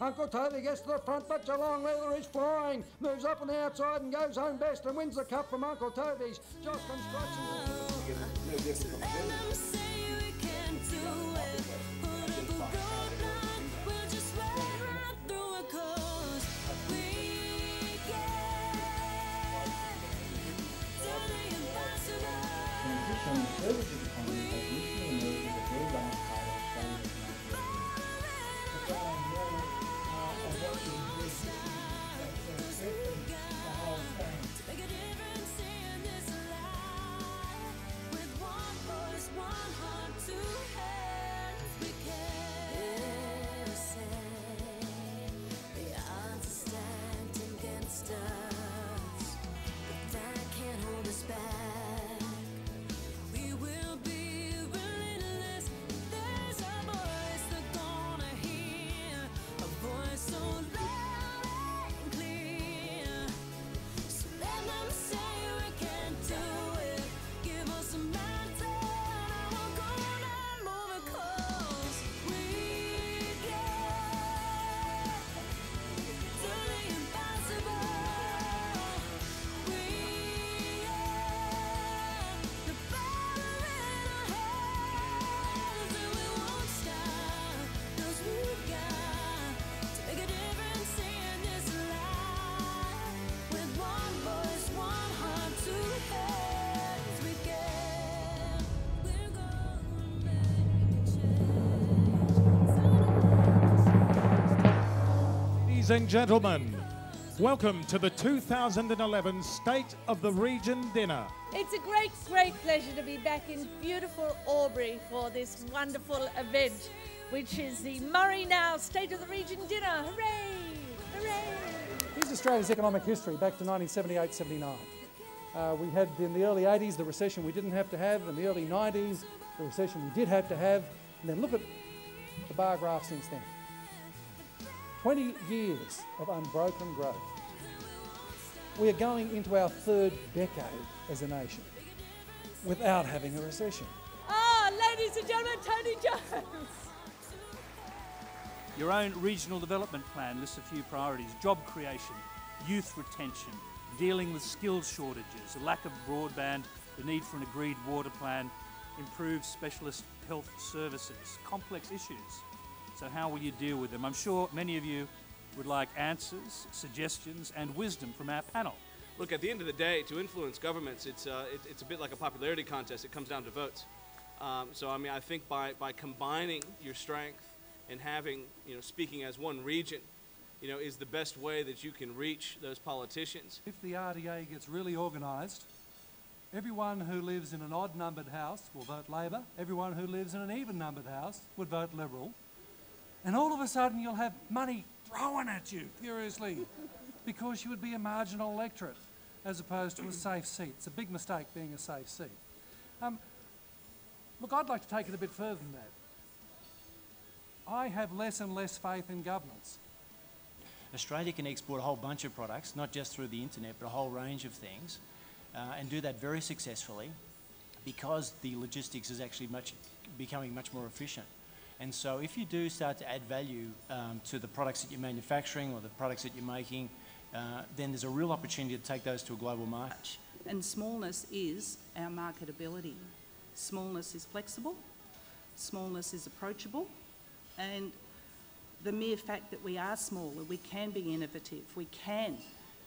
Uncle Toby gets to the front, but Geelong Leather is flying. Moves up on the outside and goes home best and wins the cup from Uncle Toby's. Josh Construction. Services economy has recently emerged as a very large part of Australia's Ladies and gentlemen, welcome to the 2011 State of the Region Dinner. It's a great pleasure to be back in beautiful Albury for this wonderful event, which is the Murray Now State of the Region Dinner. Hooray! Hooray! Here's Australia's economic history back to 1978-79. We had in the early 80s the recession we didn't have to have, in the early 90s the recession we did have to have, and then look at the bar graph since then. 20 years of unbroken growth. We are going into our third decade as a nation without having a recession. Ladies and gentlemen, Tony Jones. Your own regional development plan lists a few priorities: job creation, youth retention, dealing with skills shortages, a lack of broadband, the need for an agreed water plan, improved specialist health services, complex issues. So how will you deal with them? I'm sure many of you would like answers, suggestions and wisdom from our panel. Look, at the end of the day, to influence governments, it's a bit like a popularity contest. It comes down to votes. So I mean, I think by combining your strength and having, speaking as one region, is the best way that you can reach those politicians. If the RDA gets really organised, everyone who lives in an odd-numbered house will vote Labor. Everyone who lives in an even-numbered house would vote Liberal. And all of a sudden you'll have money thrown at you furiously because you would be a marginal electorate as opposed to a safe seat. It's a big mistake being a safe seat. Look, I'd like to take it a bit further than that. I have less and less faith in governments. Australia can export a whole bunch of products, not just through the internet, but a whole range of things, and do that very successfully because the logistics is actually becoming much more efficient. And so if you do start to add value to the products that you're manufacturing or the products that you're making, then there's a real opportunity to take those to a global market. And smallness is our marketability. Smallness is flexible, smallness is approachable, and the mere fact that we are smaller, we can be innovative, we can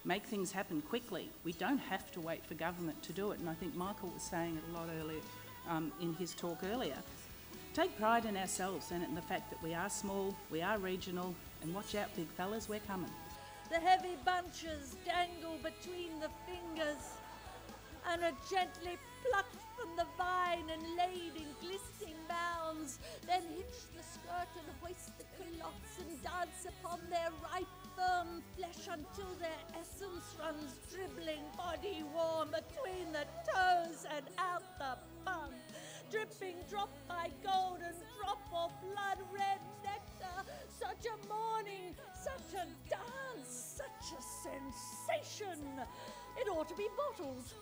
make things happen quickly. We don't have to wait for government to do it, and I think Michael was saying it a lot earlier in his talk earlier. Take pride in ourselves and in the fact that we are small, we are regional, and watch out, big fellas, we're coming. The heavy bunches dangle between the fingers and are gently plucked from the vine and laid in glistening mounds, then hitch the skirt and hoist the culottes and dance upon their ripe, firm flesh until their essence runs dribbling body warm between the toes and out the bum. Dripping drop by golden drop of blood-red nectar. Such a morning, such a dance, such a sensation. It ought to be bottled.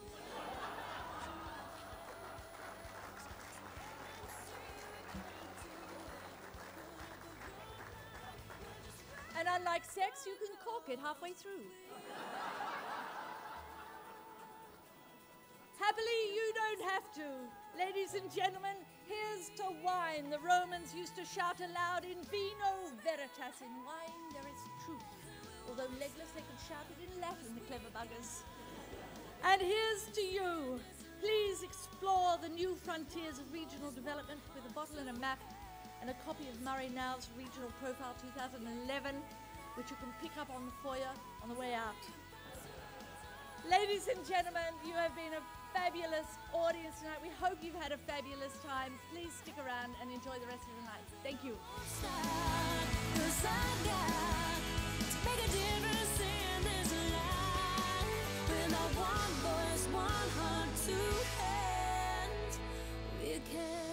And unlike sex, you can cork it halfway through. Happily, you don't have to. Ladies and gentlemen, here's to wine. The Romans used to shout aloud, in vino veritas, in wine there is truth. Although legless, they could shout it in Latin, the clever buggers. And here's to you. Please explore the new frontiers of regional development with a bottle and a map and a copy of Murray Now's Regional Profile 2011, which you can pick up on the foyer on the way out. Ladies and gentlemen, you have been a fabulous audience tonight. We hope you've had a fabulous time. Please stick around and enjoy the rest of the night. Thank you. One voice, one heart, two hands. We can